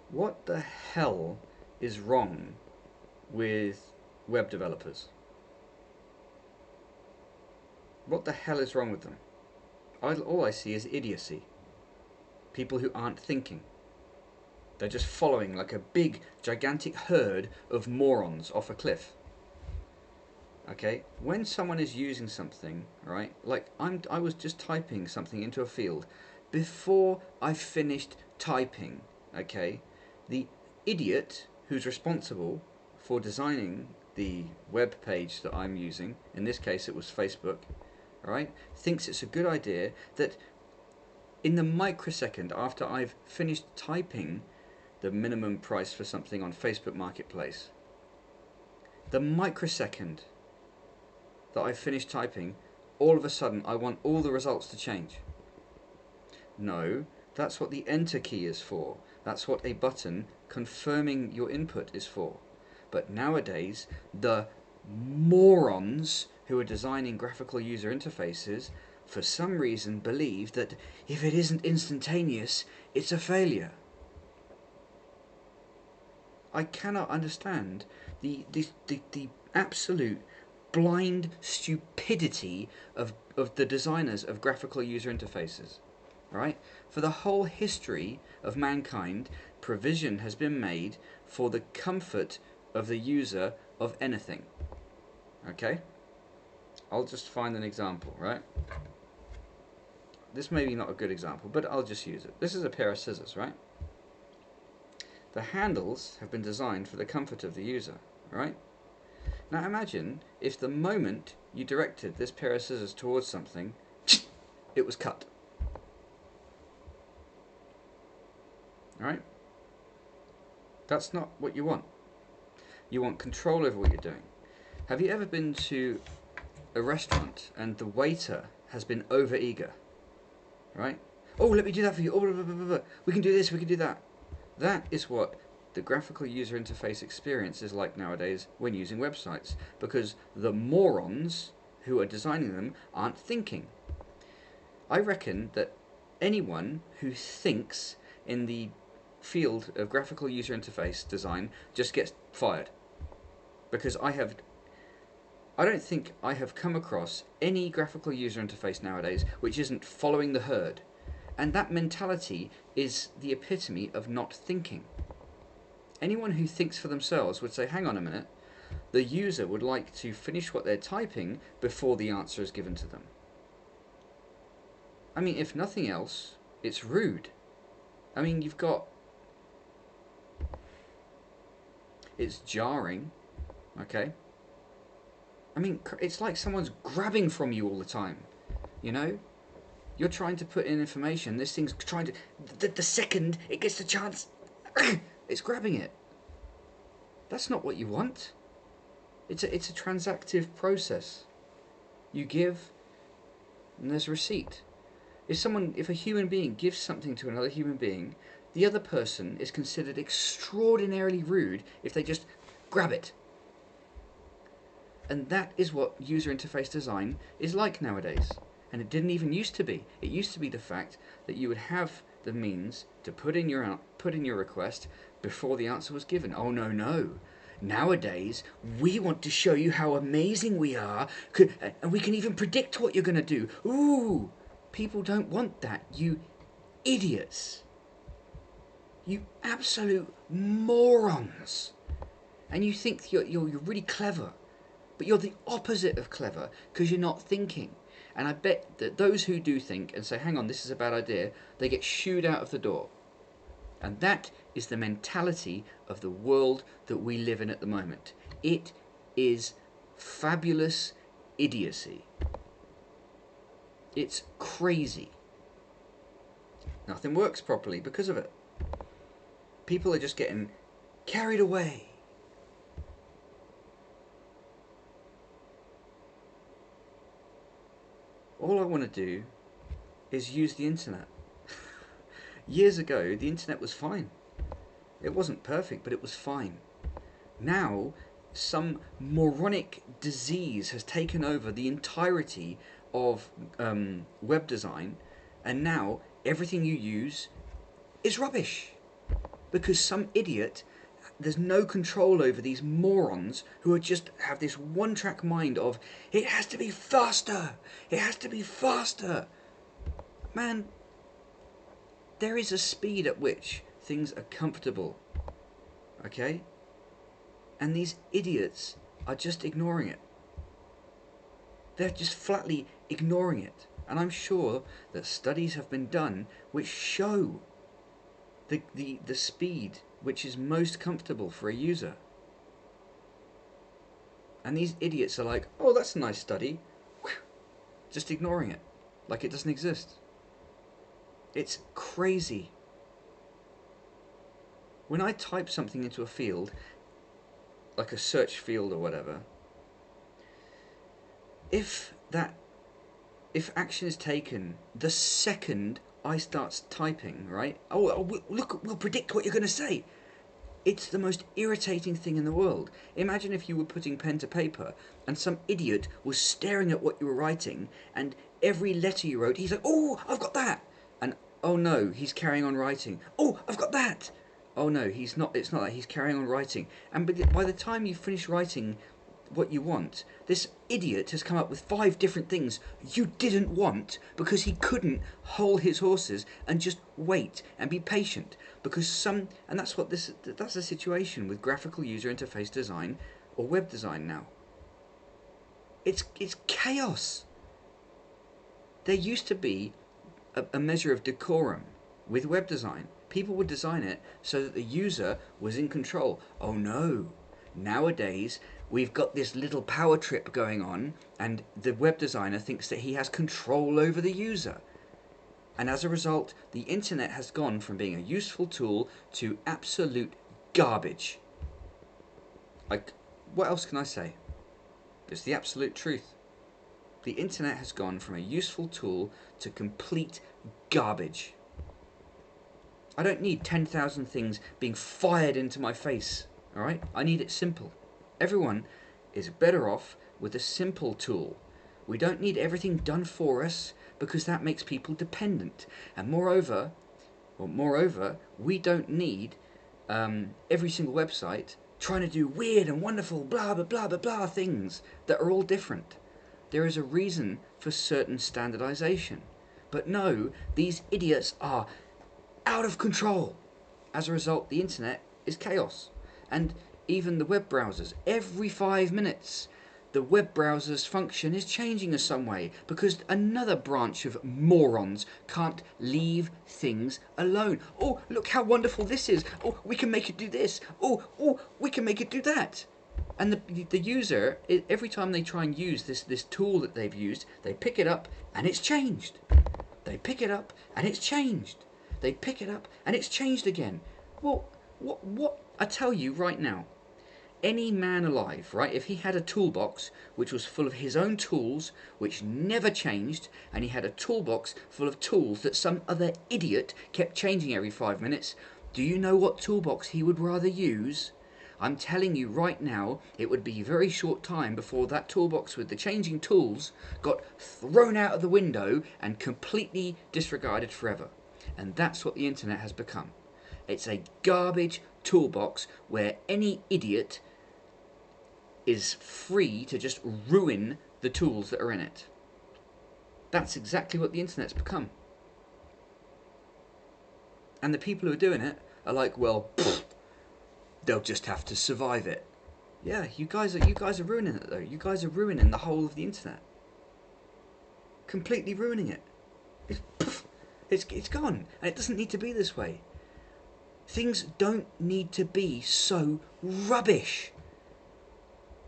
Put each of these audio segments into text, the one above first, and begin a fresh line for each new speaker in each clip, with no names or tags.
What the hell is wrong with web developers? What the hell is wrong with them? All I see is idiocy. People who aren't thinking. They're just following like a big, gigantic herd of morons off a cliff. Okay? When someone is using something, right? Like I was just typing something into a field. Before I finished typing, okay, the idiot who's responsible for designing the web page that I'm using, in this case it was Facebook, right, thinks it's a good idea that in the microsecond after I've finished typing the minimum price for something on Facebook Marketplace, the microsecond that I've finished typing, all of a sudden I want all the results to change. No, that's what the enter key is for. That's what a button confirming your input is for. But nowadays, the morons who are designing graphical user interfaces for some reason believe that if it isn't instantaneous, it's a failure. I cannot understand the absolute blind stupidity of the designers of graphical user interfaces. Right? For the whole history of mankind, provision has been made for the comfort of the user of anything. Okay? I'll just find an example, right? This may be not a good example, but I'll just use it. This is a pair of scissors, right? The handles have been designed for the comfort of the user, right? Now imagine if the moment you directed this pair of scissors towards something, it was cut. Right? That's not what you want. You want control over what you're doing. Have you ever been to a restaurant and the waiter has been over eager? Right? Oh, let me do that for you. Oh, blah, blah, blah, blah. We can do this, we can do that. That is what the graphical user interface experience is like nowadays when using websites, because the morons who are designing them aren't thinking. I reckon that anyone who thinks in the field of graphical user interface design just gets fired, because I don't think I have come across any graphical user interface nowadays which isn't following the herd, and that mentality is the epitome of not thinking. Anyone who thinks for themselves would say, hang on a minute, the user would like to finish what they're typing before the answer is given to them. I mean, if nothing else, it's rude. I mean, it's jarring, okay? I mean, it's like someone's grabbing from you all the time, you know? You're trying to put in information, this thing's trying to... The second it gets the chance, it's grabbing it. That's not what you want. It's a transactive process. You give, and there's a receipt. If a human being gives something to another human being, the other person is considered extraordinarily rude if they just grab it. And that is what user interface design is like nowadays. And it didn't even used to be. It used to be the fact that you would have the means to put in your request before the answer was given. Oh no, no. Nowadays, we want to show you how amazing we are, and we can even predict what you're going to do. Ooh, people don't want that, you idiots. You absolute morons. And you think you're really clever, but you're the opposite of clever because you're not thinking. And I bet that those who do think and say, hang on, this is a bad idea, they get shooed out of the door. And that is the mentality of the world that we live in at the moment. It is fabulous idiocy. It's crazy. Nothing works properly because of it. People are just getting carried away. All I want to do is use the internet. Years ago, the internet was fine. It wasn't perfect, but it was fine. Now, some moronic disease has taken over the entirety of web design, and now everything you use is rubbish. because some idiot, there's no control over these morons who are just have this one-track mind of, it has to be faster, it has to be faster. Man, there is a speed at which things are comfortable, okay? And these idiots are just ignoring it. They're just flatly ignoring it. And I'm sure that studies have been done which show the speed which is most comfortable for a user. And these idiots are like, oh, that's a nice study. Just ignoring it, like it doesn't exist. It's crazy. When I type something into a field, like a search field or whatever, if action is taken the second I start typing, right? Oh, look, we'll predict what you're going to say. It's the most irritating thing in the world. Imagine if you were putting pen to paper and some idiot was staring at what you were writing, and every letter you wrote, he's like, oh, I've got that. And oh no, he's carrying on writing. Oh, I've got that. Oh no, he's not. It's not that. He's carrying on writing. And by the time you finish writing what you want, this idiot has come up with 5 different things you didn't want because he couldn't hold his horses and just wait and be patient. Because and that's the situation with graphical user interface design or web design now. It's chaos. There used to be a measure of decorum with web design. People would design it so that the user was in control. Oh no, nowadays we've got this little power trip going on, and the web designer thinks that he has control over the user. And as a result, the internet has gone from being a useful tool to absolute garbage. Like, what else can I say? It's the absolute truth. The internet has gone from a useful tool to complete garbage. I don't need 10,000 things being fired into my face, alright? I need it simple. Everyone is better off with a simple tool. We don't need everything done for us because that makes people dependent. And moreover, we don't need every single website trying to do weird and wonderful blah blah blah blah blah things that are all different. There is a reason for certain standardization. But no, these idiots are out of control. As a result, the internet is chaos. And even the web browsers, every 5 minutes, the web browser's function is changing in some way because another branch of morons can't leave things alone. Oh, look how wonderful this is. Oh, we can make it do this. Oh, we can make it do that. And the user, every time they try and use this tool that they've used, they pick it up and it's changed. They pick it up and it's changed. They pick it up and it's changed again. Well, what? I tell you right now, any man alive, right, if he had a toolbox which was full of his own tools, which never changed, and he had a toolbox full of tools that some other idiot kept changing every 5 minutes, do you know what toolbox he would rather use? I'm telling you right now, it would be a very short time before that toolbox with the changing tools got thrown out of the window and completely disregarded forever. And that's what the internet has become. It's a garbage toolbox where any idiot is free to just ruin the tools that are in it. That's exactly what the internet's become. And the people who are doing it are like, well, they'll just have to survive it. Yeah, you guys are ruining it though. You guys are ruining the whole of the internet. Completely ruining it. It's gone, and it doesn't need to be this way. Things don't need to be so rubbish.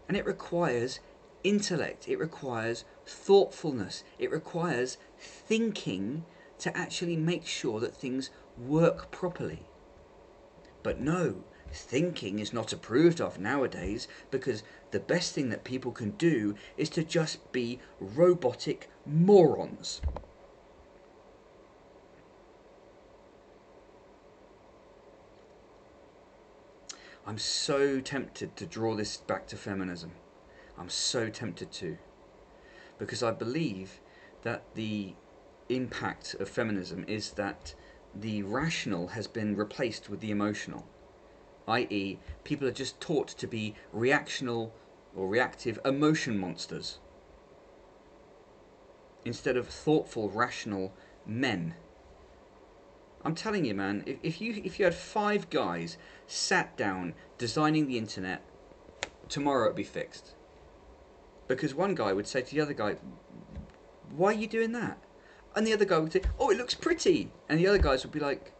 And it requires intellect, it requires thoughtfulness, it requires thinking to actually make sure that things work properly. But no, thinking is not approved of nowadays because the best thing that people can do is to just be robotic morons. I'm so tempted to draw this back to feminism. I'm so tempted to. Because I believe that the impact of feminism is that the rational has been replaced with the emotional, i.e., people are just taught to be reactional or reactive emotion monsters instead of thoughtful, rational men. I'm telling you, man, if you had 5 guys sat down designing the internet, tomorrow it'd be fixed. Because one guy would say to the other guy, why are you doing that? And the other guy would say, oh, it looks pretty. And the other guys would be like,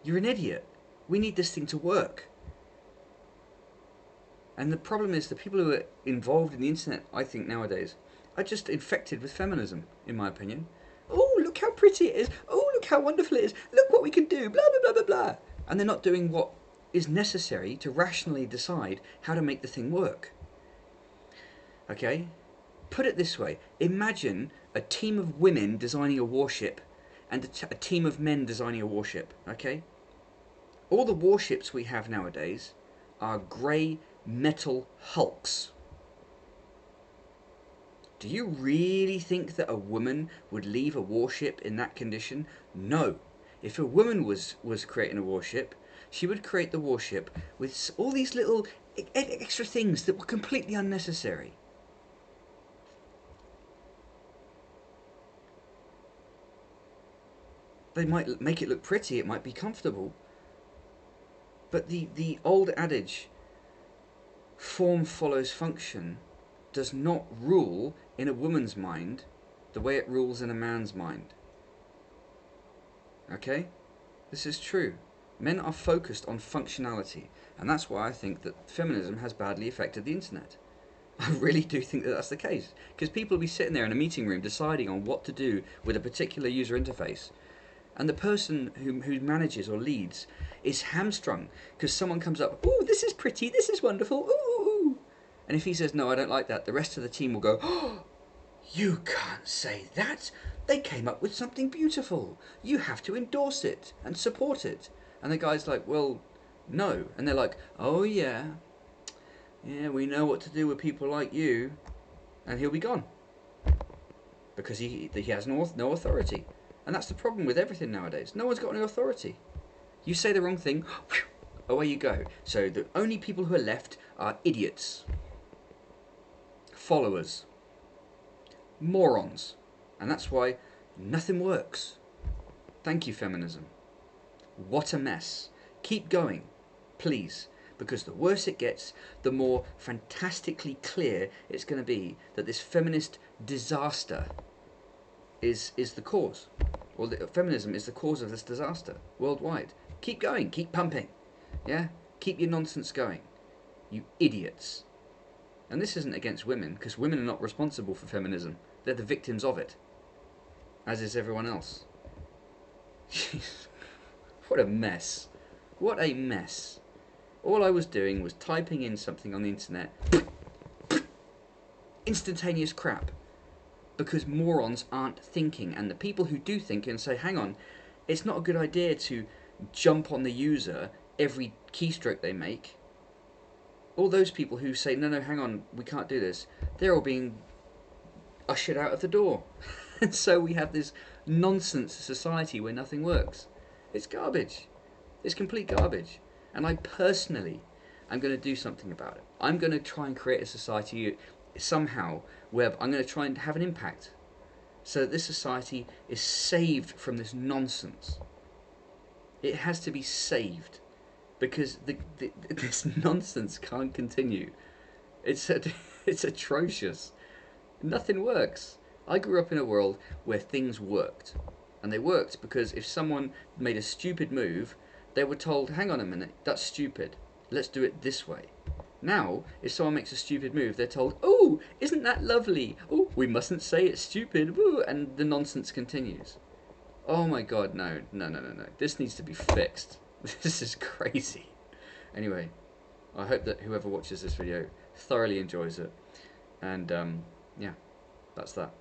you're an idiot. We need this thing to work. And the problem is the people who are involved in the internet, I think nowadays, are just infected with feminism, in my opinion. Oh, look how pretty it is. Oh, look how wonderful it is. Look what we can do. Blah, blah, blah, blah, blah. And they're not doing what is necessary to rationally decide how to make the thing work. Okay? Put it this way. Imagine a team of women designing a warship and a team of men designing a warship. Okay? All the warships we have nowadays are grey metal hulks. Do you really think that a woman would leave a warship in that condition? No. If a woman was creating a warship, she would create the warship with all these little extra things that were completely unnecessary. They might make it look pretty, it might be comfortable, but the old adage, form follows function, does not rule in a woman's mind the way it rules in a man's mind. Okay? This is true. Men are focused on functionality, and that's why I think that feminism has badly affected the internet. I really do think that that's the case, because people will be sitting there in a meeting room deciding on what to do with a particular user interface, and the person who manages or leads is hamstrung because someone comes up, ooh, this is pretty, this is wonderful, ooh, ooh. And if he says, no, I don't like that, the rest of the team will go, oh, you can't say that. They came up with something beautiful. You have to endorse it and support it. And the guy's like, well, no. And they're like, oh, yeah, we know what to do with people like you. And he'll be gone. Because he has no authority. And that's the problem with everything nowadays. No one's got any authority. You say the wrong thing, away you go. So the only people who are left are idiots, followers, morons. And that's why nothing works. Thank you, feminism. What a mess. Keep going, please. Because the worse it gets, the more fantastically clear it's going to be that this feminist disaster is the cause. Or feminism is the cause of this disaster worldwide. Keep going, keep pumping. Yeah? Keep your nonsense going. You idiots. And this isn't against women, because women are not responsible for feminism. They're the victims of it. As is everyone else. What a mess. What a mess. All I was doing was typing in something on the internet. Instantaneous crap. Because morons aren't thinking, and the people who do think and say, hang on, it's not a good idea to jump on the user every keystroke they make. All those people who say, no, hang on, we can't do this, they're all being ushered out of the door. And so we have this nonsense society where nothing works. It's garbage. It's complete garbage. And I personally am going to do something about it. I'm going to try and create a society somehow where I'm going to try and have an impact so that this society is saved from this nonsense. It has to be saved because this nonsense can't continue. It's atrocious. Nothing works. I grew up in a world where things worked. And they worked because if someone made a stupid move, they were told, hang on a minute, that's stupid. Let's do it this way. Now, if someone makes a stupid move, they're told, oh, isn't that lovely? Oh, we mustn't say it's stupid. Woo, and the nonsense continues. Oh my God, no. This needs to be fixed. This is crazy. Anyway, I hope that whoever watches this video thoroughly enjoys it. And yeah, that's that.